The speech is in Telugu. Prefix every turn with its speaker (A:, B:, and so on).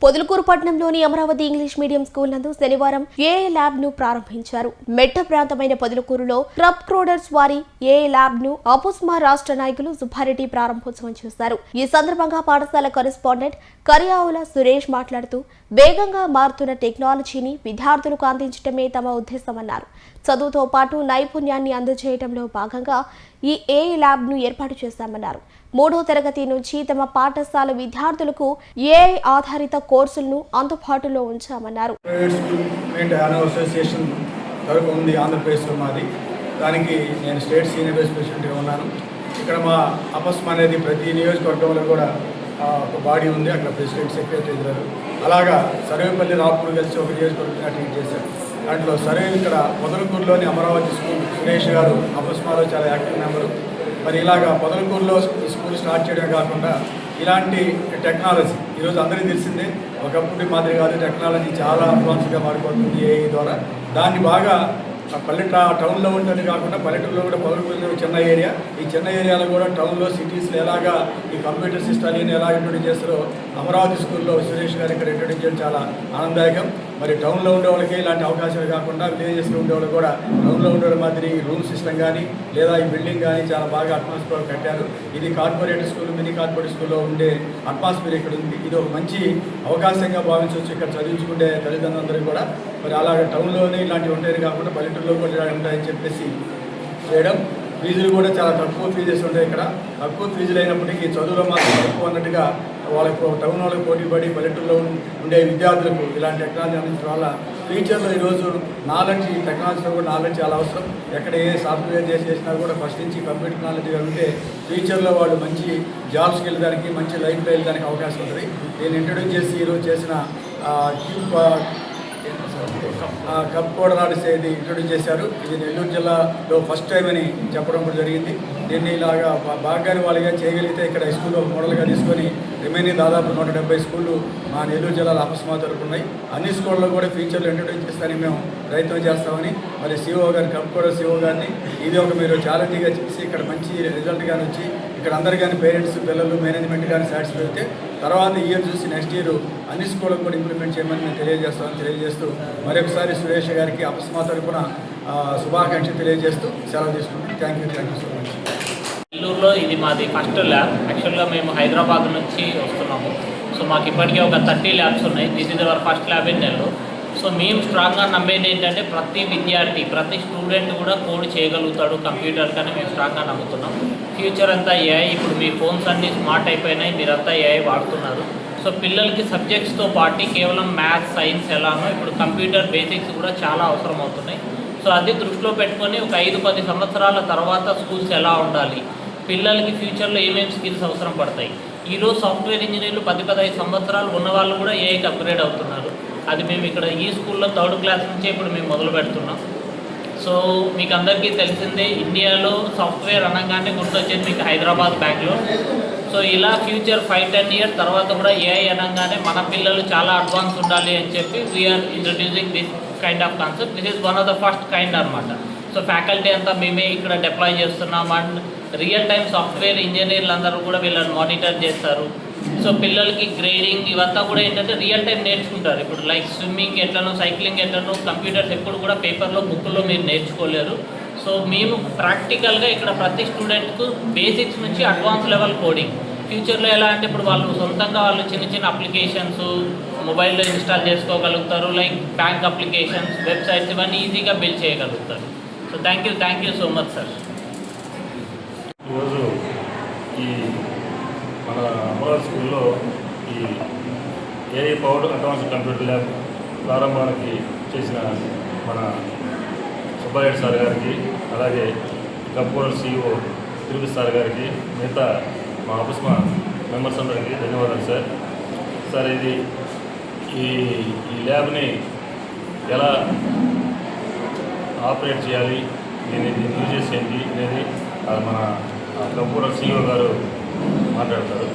A: పొదలకూరు పట్టణంలోని అమరావతి ఇంగ్లీష్ మీడియం స్కూల్ నందు శనివారం ఏఐ ల్యాబ్ ను ప్రారంభించారు. మెట్ట ప్రాంతమైన పొదలకూరులో క్రబ్ క్రోడర్స్ వారి ఏఐ ల్యాబ్ ను అపుస్మా రాష్ట్ర నాయకులు సుబ్బారెడ్డి ప్రారంభోత్సవం చేశారు. ఈ సందర్భంగా పాఠశాల కరెస్పాండెంట్ కరియావుల సురేష్ మాట్లాడుతూ వేగంగా మారుతున్న టెక్నాలజీని విద్యార్థులకు అందించడమే తమ ఉద్దేశమన్నారు. చదువుతో పాటు నైపుణ్యాన్ని అందజేయడంలో భాగంగా ఈ ఏఐ ల్యాబ్ ను ఏర్పాటు చేశామన్నారు. 3వ తరగతి నుంచి తమ పాఠశాల విద్యార్థులకు ఏఐ ఆధారిత కోర్సులను అందుబాటులో ఉంచామన్నారు.
B: దానికి నేను స్టేట్ సీనియర్ వైస్ ప్రెసిడెంట్గా ఉన్నాను. ఇక్కడ మా అపస్మా అనేది ప్రతి నియోజకవర్గంలో కూడా ఒక బాడీ ఉంది. అక్కడ ప్రెసిడెంట్, సెక్రటరీ ఇద్దరు. అలాగా సర్వేపల్లి, రాపూర్ కలిసి ఒక నియోజకవర్గంగా ట్రీట్ చేశారు. దాంట్లో ఇక్కడ పొదలకూరులోని అమరావతి స్కూల్ సురేష్ గారు అపస్మాలో చాలా యాక్టివ్ మెంబరు. మరి ఇలాగా పొదలకూరులో స్కూల్ స్టార్ట్ చేయడమే కాకుండా ఇలాంటి టెక్నాలజీ ఈరోజు అందరికీ తెలిసిందే. ఒకప్పుడు మాదిరి కాదు, టెక్నాలజీ చాలా అడ్వాన్స్గా మారిపోతుంది ఏఐ ద్వారా. దాన్ని బాగా టౌన్లో ఉంటుంది కాకుండా పల్లెటూరులో కూడా పొదలకూరు చిన్న ఏరియా. ఈ చిన్న ఏరియాలో కూడా టౌన్లో, సిటీస్లో ఎలాగా ఈ కంప్యూటర్ సిస్టాన్ని ఎలా ఇంట్రొడ్యూస్ చేస్తారో అమరావతి స్కూల్లో సురేష్ గారు ఇక్కడ ఇంట్రొడ్యూస్ చేయడం చాలా ఆనందదాయకం. మరి టౌన్లో ఉండే వాళ్ళకి ఇలాంటి అవకాశాలు కాకుండా విలేజెస్లో ఉండేవాళ్ళు కూడా టౌన్లో ఉండే మాదిరి రూమ్ సిస్టమ్ కానీ లేదా ఈ బిల్డింగ్ కానీ చాలా బాగా అట్మాస్ఫియర్ కట్టారు. ఇది కార్పొరేట్ స్కూల్, మినీ కార్పొరేట్ స్కూల్లో ఉండే అట్మాస్ఫియర్ ఇక్కడ ఉంది. ఇది ఒక మంచి అవకాశంగా భావించవచ్చు ఇక్కడ చదివించుకునే తల్లిదండ్రులందరికీ కూడా. మరి అలాగే టౌన్లోనే ఇలాంటివి ఉంటాయని కాకుండా పల్లెటూరులో కూడా ఉంటాయని చెప్పేసి చేయడం. ఫీజులు కూడా చాలా తక్కువ ఫీజెస్ ఉంటాయి ఇక్కడ. తక్కువ ఫీజులు అయినప్పటికీ చదువులో మాత్రం తక్కువ అన్నట్టుగా వాళ్ళకు టౌన్ వాళ్ళకి పోటీపడి పల్లెటూరులో ఉండే విద్యార్థులకు ఇలాంటి టెక్నాలజీ అందించడం వల్ల ఫ్యూచర్లో ఈరోజు నాలెడ్జ్, టెక్నాలజీలో కూడా నాలెడ్జ్ చాలా అవసరం. ఎక్కడ ఏ సాఫ్ట్వేర్ చేసినా కూడా ఫస్ట్ నుంచి కంప్యూటర్ నాలెడ్జ్ ఉంటే ఫ్యూచర్లో వాళ్ళు మంచి జాబ్స్కి వెళ్ళడానికి, మంచి లైఫ్లో వెళ్ళడానికి అవకాశం ఉంటుంది. నేను ఇంట్రొడ్యూస్ చేసి ఈరోజు చేసిన కప్ కూడా నాడిసేది ఇంట్రొడ్యూస్ చేశారు. ఇది నెల్లూరు జిల్లాలో ఫస్ట్ టైం అని చెప్పడం కూడా జరిగింది. దీన్ని ఇలాగా బాగానే వాళ్ళగా చేయగలిగితే ఇక్కడ స్కూల్లో మోడల్గా తీసుకొని రిమైనింగ్ దాదాపు 170 స్కూళ్ళు మా నెల్లూరు జిల్లాలో అపస్మా జరుగుతున్నాయి. అన్ని స్కూళ్ళలో కూడా ఫ్యూచర్లో ఇంట్రొడ్యూస్ చేస్తానని మేము ప్రయత్నం చేస్తామని మరి సిఓ గారిని, కప్ కూడా సిఓ గారిని ఇది ఒక మీరు ఛాలెంజ్గా చేసి ఇక్కడ మంచి రిజల్ట్ కానీ వచ్చి ఇక్కడ అందరు కానీ పేరెంట్స్, పిల్లలు, మేనేజ్మెంట్ కానీ సాటిస్ఫై అయితే తర్వాత ఇయర్ చూసి నెక్స్ట్ ఇయర్ అన్ని స్కూళ్ళకు కూడా ఇంప్లిమెంట్ చేయమని మేము తెలియజేస్తూ మరొకసారి సురేష్ గారికి అపస్మా తరపున శుభాకాంక్షలు తెలియజేస్తూ సెలవు తీసుకుంటాం. Thank you so much.
C: నెల్లూరులో ఇది మాది ఫస్ట్ ల్యాబ్. యాక్చువల్గా మేము హైదరాబాద్ నుంచి వస్తున్నాము. సో మాకు ఇప్పటికే ఒక 30 ల్యాబ్స్ ఉన్నాయి. This is our first lab in Nellore. So మేము స్ట్రాంగ్గా నమ్మేది ఏంటంటే ప్రతి విద్యార్థి, ప్రతి స్టూడెంట్ కూడా కోడ్ చేయగలుగుతాడు కంప్యూటర్ కానీ మేము స్ట్రాంగ్గా నమ్ముతున్నాం. ఫ్యూచర్ అంతా ఏఐ. ఇప్పుడు మీ ఫోన్స్ అన్నీ స్మార్ట్ అయిపోయినాయి, మీరంతా ఏఐ వాడుతున్నారు. సో పిల్లలకి సబ్జెక్ట్స్తో పాటు కేవలం మ్యాథ్స్, సైన్స్ ఎలానో ఇప్పుడు కంప్యూటర్ బేసిక్స్ కూడా చాలా అవసరం అవుతున్నాయి. సో అది దృష్టిలో పెట్టుకొని ఒక 5-10 సంవత్సరాల తర్వాత స్కూల్స్ ఎలా ఉండాలి, పిల్లలకి ఫ్యూచర్లో ఏమేమి స్కిల్స్ అవసరం పడతాయి. ఈరోజు సాఫ్ట్వేర్ ఇంజనీర్లు 10-15 సంవత్సరాలు ఉన్న వాళ్ళు కూడా ఏఐకి అప్గ్రేడ్ అవుతున్నారు. అది మేము ఇక్కడ ఈ స్కూల్లో 3rd క్లాస్ నుంచే ఇప్పుడు మేము మొదలు పెడుతున్నాం. సో మీకు అందరికీ తెలిసిందే, ఇండియాలో సాఫ్ట్వేర్ అనగానే గుర్తొచ్చేది మీకు హైదరాబాద్, బెంగళూరు. సో ఇలా ఫ్యూచర్ 5-10 ఇయర్స్ తర్వాత కూడా ఏఐ అనగానే మన పిల్లలు చాలా అడ్వాన్స్ ఉండాలి అని చెప్పి we're introducing this kind of concept. This is one of the first kind అనమాట. సో ఫ్యాకల్టీ అంతా మేమే ఇక్కడ డిప్లాయ్ చేస్తున్నాం. అండ్ రియల్ టైం సాఫ్ట్వేర్ ఇంజనీర్లు అందరూ కూడా వీళ్ళని మానిటర్ చేస్తారు. సో పిల్లలకి గ్రేడింగ్ ఇవంతా కూడా ఏంటంటే రియల్ టైం నేర్చుకుంటారు. ఇప్పుడు లైక్ స్విమ్మింగ్ ఎట్లనో, సైక్లింగ్ ఎట్లనో కంప్యూటర్స్ ఎప్పుడు కూడా పేపర్లో, బుక్లో మీరు నేర్చుకోలేరు. సో మేము ప్రాక్టికల్గా ఇక్కడ ప్రతి స్టూడెంట్కు బేసిక్స్ నుంచి అడ్వాన్స్ లెవెల్ కోడింగ్. ఫ్యూచర్లో ఎలా అంటే ఇప్పుడు వాళ్ళు సొంతంగా వాళ్ళు చిన్న అప్లికేషన్స్ మొబైల్లో ఇన్స్టాల్ చేసుకోగలుగుతారు. లైక్ బ్యాంక్ అప్లికేషన్స్, వెబ్సైట్స్ ఇవన్నీ ఈజీగా బిల్డ్ చేయగలుగుతారు. So thank you so much sir.
D: ఈరోజు ఈ మన అమరావతి స్కూల్లో ఈ AI powered advanced computer lab ప్రారంభానికి చేసిన మన సుబ్బారెడ్డి సార్ గారికి, అలాగే కప్పూరల్ సిఇఓ తిరుపతి సార్ గారికి, మిగతా మా అపస్మా మెంబర్స్ అందరికీ ధన్యవాదాలు సార్. సార్ ఇది ఈ ల్యాబ్ని ఎలా ఆపరేట్ చేయాలి, దీన్ని యూజ్ చేసేది అనేది మన కప్పూరల్ సిఇఓ గారు మాట్లాడతారు.